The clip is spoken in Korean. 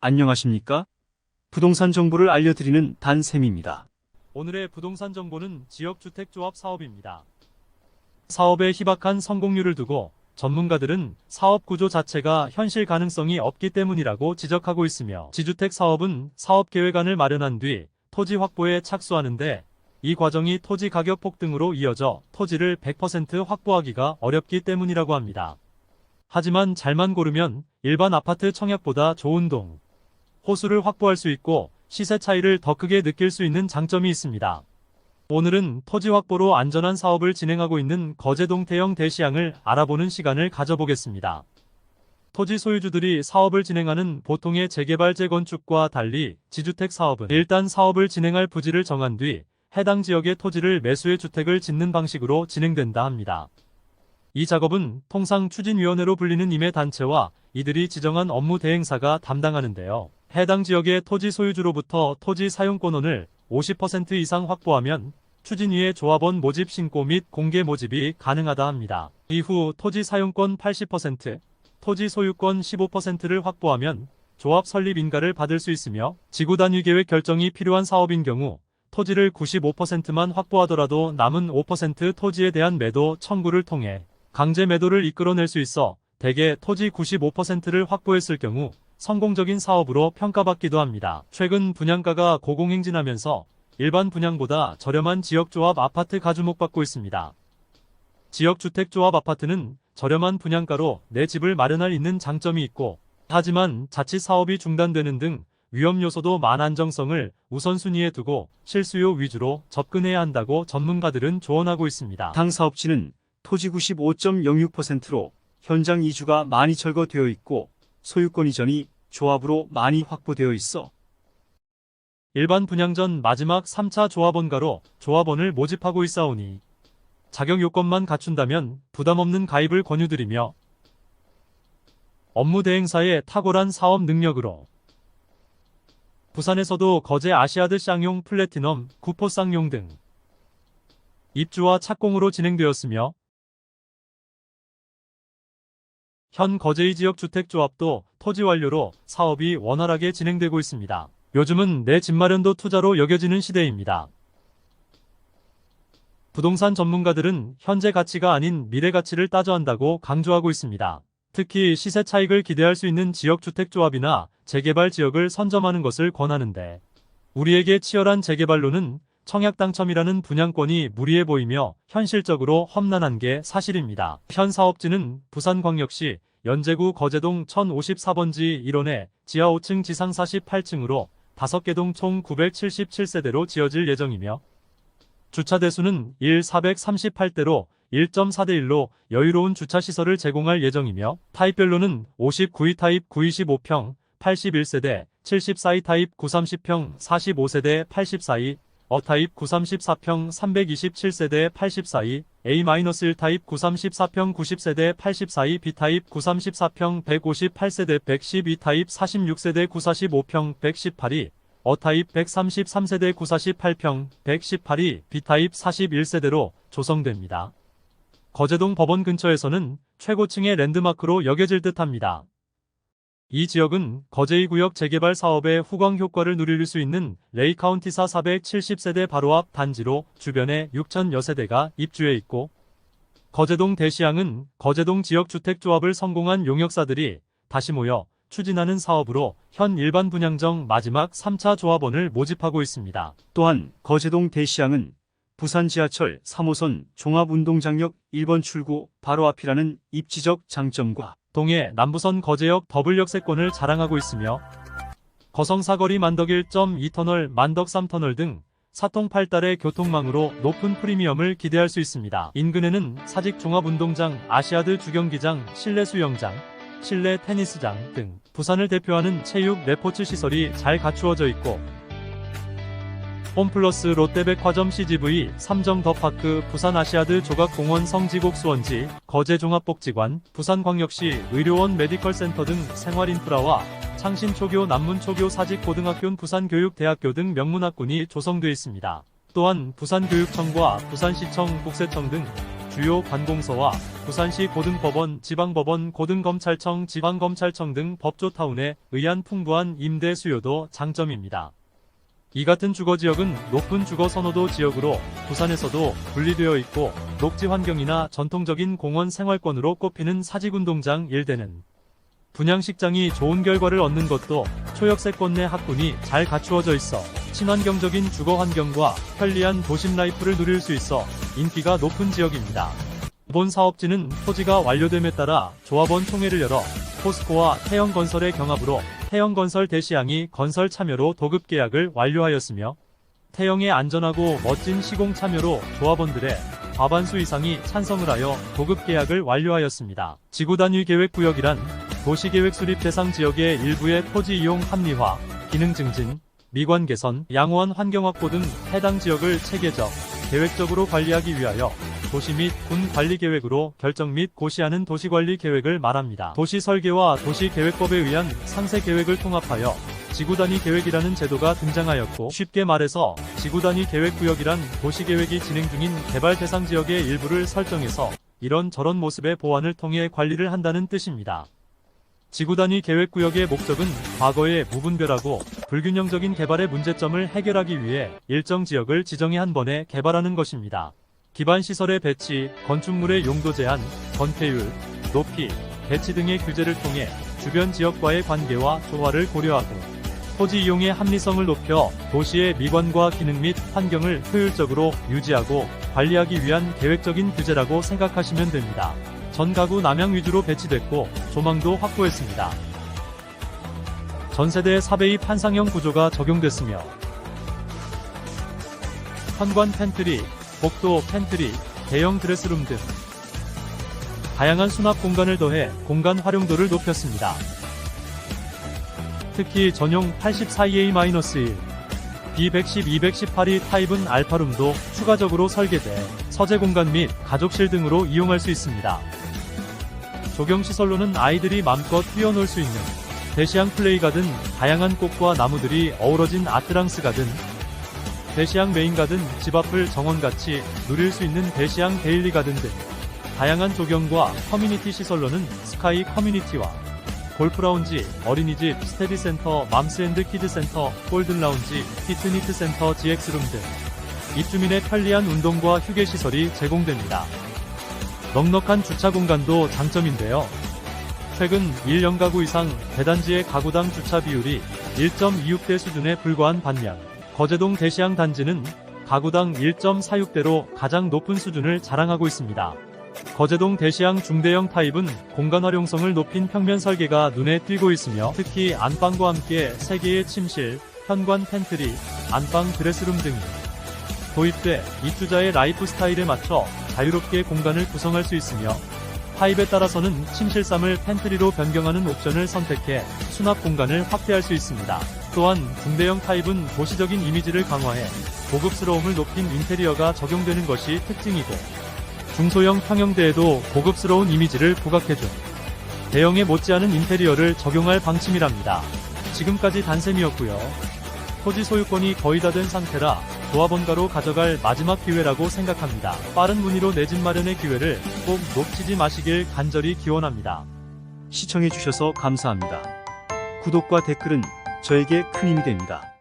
안녕하십니까? 부동산 정보를 알려드리는 단샘입니다. 오늘의 부동산 정보는 지역주택조합 사업입니다. 사업의 희박한 성공률을 두고 전문가들은 사업 구조 자체가 현실 가능성이 없기 때문이라고 지적하고 있으며, 지주택 사업은 사업 계획안을 마련한 뒤 토지 확보에 착수하는데 이 과정이 토지 가격 폭등으로 이어져 토지를 100% 확보하기가 어렵기 때문이라고 합니다. 하지만 잘만 고르면 일반 아파트 청약보다 좋은 동, 호수를 확보할 수 있고 시세 차이를 더 크게 느낄 수 있는 장점이 있습니다. 오늘은 토지 확보로 안전한 사업을 진행하고 있는 거제동 대형 대시양을 알아보는 시간을 가져보겠습니다. 토지 소유주들이 사업을 진행하는 보통의 재개발 재건축과 달리 지주택 사업은 일단 사업을 진행할 부지를 정한 뒤 해당 지역의 토지를 매수해 주택을 짓는 방식으로 진행된다 합니다. 이 작업은 통상 추진위원회로 불리는 임해단체와 이들이 지정한 업무 대행사가 담당하는데요. 해당 지역의 토지 소유주로부터 토지 사용권원을 50% 이상 확보하면 추진위의 조합원 모집 신고 및 공개 모집이 가능하다 합니다. 이후 토지 사용권 80%, 토지 소유권 15%를 확보하면 조합 설립 인가를 받을 수 있으며, 지구 단위 계획 결정이 필요한 사업인 경우 토지를 95%만 확보하더라도 남은 5% 토지에 대한 매도 청구를 통해 강제 매도를 이끌어낼 수 있어 대개 토지 95%를 확보했을 경우 성공적인 사업으로 평가받기도 합니다. 최근 분양가가 고공행진하면서 일반 분양보다 저렴한 지역조합 아파트가 가주목받고 있습니다. 지역주택조합 아파트는 저렴한 분양가로 내 집을 마련할 있는 장점이 있고, 하지만 자칫 사업이 중단되는 등 위험 요소도 만안정성을 우선순위에 두고 실수요 위주로 접근해야 한다고 전문가들은 조언하고 있습니다. 당 사업지는 토지 95.06%로 현장 이주가 많이 철거되어 있고 소유권 이전이 조합으로 많이 확보되어 있어 일반 분양 전 마지막 3차 조합원가로 조합원을 모집하고 있사오니 자격 요건만 갖춘다면 부담없는 가입을 권유드리며, 업무 대행사의 탁월한 사업 능력으로 부산에서도 거제 아시아드 쌍용 플래티넘, 구포 쌍용 등 입주와 착공으로 진행되었으며, 현 거제의 지역 주택조합도 토지 완료로 사업이 원활하게 진행되고 있습니다. 요즘은 내 집 마련도 투자로 여겨지는 시대입니다. 부동산 전문가들은 현재 가치가 아닌 미래 가치를 따져 한다고 강조하고 있습니다. 특히 시세 차익을 기대할 수 있는 지역 주택조합이나 재개발 지역을 선점하는 것을 권하는데, 우리에게 치열한 재개발로는 청약 당첨이라는 분양권이 무리해 보이며 현실적으로 험난한 게 사실입니다. 현 사업지는 부산광역시 연제구 거제동 1054번지 1원에 지하 5층 지상 48층으로 5개 동 총 977세대로 지어질 예정이며, 주차 대수는 438대로 1.4대1로 여유로운 주차시설을 제공할 예정이며, 타입별로는 59위 타입 925평 81세대, 74위 타입 930평 45세대 84위, 어타입 934평 327세대 84위, A-1 타입 934평 90세대 84위, B타입 934평 158세대 112 타입 46세대 945평 118위, 어타입 133세대 948평 118위, B타입 41세대로 조성됩니다. 거제동 법원 근처에서는 최고층의 랜드마크로 여겨질 듯합니다. 이 지역은 거제이 구역 재개발 사업의 후광 효과를 누릴 수 있는 레이카운티사 470세대 바로 앞 단지로 주변에 6천여 세대가 입주해 있고, 거제동 대시양은 거제동 지역주택조합을 성공한 용역사들이 다시 모여 추진하는 사업으로 현 일반 분양정 마지막 3차 조합원을 모집하고 있습니다. 또한 거제동 대시양은 부산 지하철 3호선 종합운동장역 1번 출구 바로 앞이라는 입지적 장점과 동해 남부선 거제역 더블역세권을 자랑하고 있으며, 거성 사거리 만덕 1.2터널, 만덕 3터널 등 사통팔달의 교통망으로 높은 프리미엄을 기대할 수 있습니다. 인근에는 사직 종합운동장, 아시아드 주경기장, 실내 수영장, 실내 테니스장 등 부산을 대표하는 체육 레포츠 시설이 잘 갖추어져 있고, 홈플러스 롯데백화점 CGV, 삼정 더파크, 부산 아시아드 조각공원 성지곡 수원지, 거제 종합복지관, 부산광역시 의료원 메디컬센터 등 생활인프라와 창신초교, 남문초교, 사직고등학교, 부산교육대학교 등 명문학군이 조성되어 있습니다. 또한 부산교육청과 부산시청, 국세청 등 주요 관공서와 부산시 고등법원, 지방법원, 고등검찰청, 지방검찰청 등 법조타운에 의한 풍부한 임대 수요도 장점입니다. 이 같은 주거지역은 높은 주거선호도 지역으로 부산에서도 분리되어 있고 녹지 환경이나 전통적인 공원 생활권으로 꼽히는 사직운동장 일대는 분양식장이 좋은 결과를 얻는 것도 초역세권 내 학군이 잘 갖추어져 있어 친환경적인 주거 환경과 편리한 도심 라이프를 누릴 수 있어 인기가 높은 지역입니다. 이번 사업지는 토지가 완료됨에 따라 조합원 총회를 열어 포스코와 태영건설의 경합으로 태영건설 대시양이 건설 참여로 도급 계약을 완료하였으며 태영의 안전하고 멋진 시공 참여로 조합원들의 과반수 이상이 찬성을 하여 도급 계약을 완료하였습니다. 지구단위 계획구역이란 도시계획 수립 대상 지역의 일부의 토지 이용 합리화, 기능 증진, 미관 개선, 양호한 환경 확보 등 해당 지역을 체계적, 계획적으로 관리하기 위하여 도시 및 군 관리 계획으로 결정 및 고시하는 도시관리 계획을 말합니다. 도시 설계와 도시계획법에 의한 상세 계획을 통합하여 지구단위 계획이라는 제도가 등장하였고, 쉽게 말해서 지구단위 계획구역이란 도시계획이 진행 중인 개발 대상 지역의 일부를 설정해서 이런저런 모습의 보완을 통해 관리를 한다는 뜻입니다. 지구단위 계획구역의 목적은 과거의 무분별하고 불균형적인 개발의 문제점을 해결하기 위해 일정 지역을 지정해 한 번에 개발하는 것입니다. 기반시설의 배치, 건축물의 용도 제한, 건폐율, 높이, 배치 등의 규제를 통해 주변 지역과의 관계와 조화를 고려하고 토지 이용의 합리성을 높여 도시의 미관과 기능 및 환경을 효율적으로 유지하고 관리하기 위한 계획적인 규제라고 생각하시면 됩니다. 전 가구 남향 위주로 배치됐고 조망도 확보했습니다. 전세대 4배의 판상형 구조가 적용됐으며 현관 팬트리, 복도 팬트리, 대형 드레스룸 등 다양한 수납 공간을 더해 공간 활용도를 높였습니다. 특히 전용 84EA-1, B110-218이 타입은 알파룸도 추가적으로 설계돼 서재 공간 및 가족실 등으로 이용할 수 있습니다. 조경시설로는 아이들이 맘껏 뛰어놀 수 있는 대시양 플레이가든, 다양한 꽃과 나무들이 어우러진 아트랑스 가든, 대시양 메인 가든, 집 앞을 정원같이 누릴 수 있는 대시양 데일리 가든 등 다양한 조경과 커뮤니티 시설로는 스카이 커뮤니티와 골프라운지, 어린이집, 스테디센터, 맘스앤키즈센터, 골든라운지, 피트니트센터, GX룸 등 입주민의 편리한 운동과 휴게시설이 제공됩니다. 넉넉한 주차 공간도 장점인데요. 최근 1연가구 이상 대단지의 가구당 주차 비율이 1.26대 수준에 불과한 반면 거제동 대시양 단지는 가구당 1.46대로 가장 높은 수준을 자랑하고 있습니다. 거제동 대시양 중대형 타입은 공간 활용성을 높인 평면 설계가 눈에 띄고 있으며 특히 안방과 함께 3개의 침실, 현관 팬트리, 안방 드레스룸 등이 도입돼 입주자의 라이프 스타일에 맞춰 자유롭게 공간을 구성할 수 있으며 타입에 따라서는 침실삼을 팬트리로 변경하는 옵션을 선택해 수납 공간을 확대할 수 있습니다. 또한 중대형 타입은 도시적인 이미지를 강화해 고급스러움을 높인 인테리어가 적용되는 것이 특징이고 중소형 평형대에도 고급스러운 이미지를 부각해준 대형에 못지않은 인테리어를 적용할 방침이랍니다. 지금까지 단셈이었고요. 토지 소유권이 거의 다 된 상태라 조합원가로 가져갈 마지막 기회라고 생각합니다. 빠른 문의로 내 집 마련의 기회를 꼭 놓치지 마시길 간절히 기원합니다. 시청해주셔서 감사합니다. 구독과 댓글은 저에게 큰 힘이 됩니다.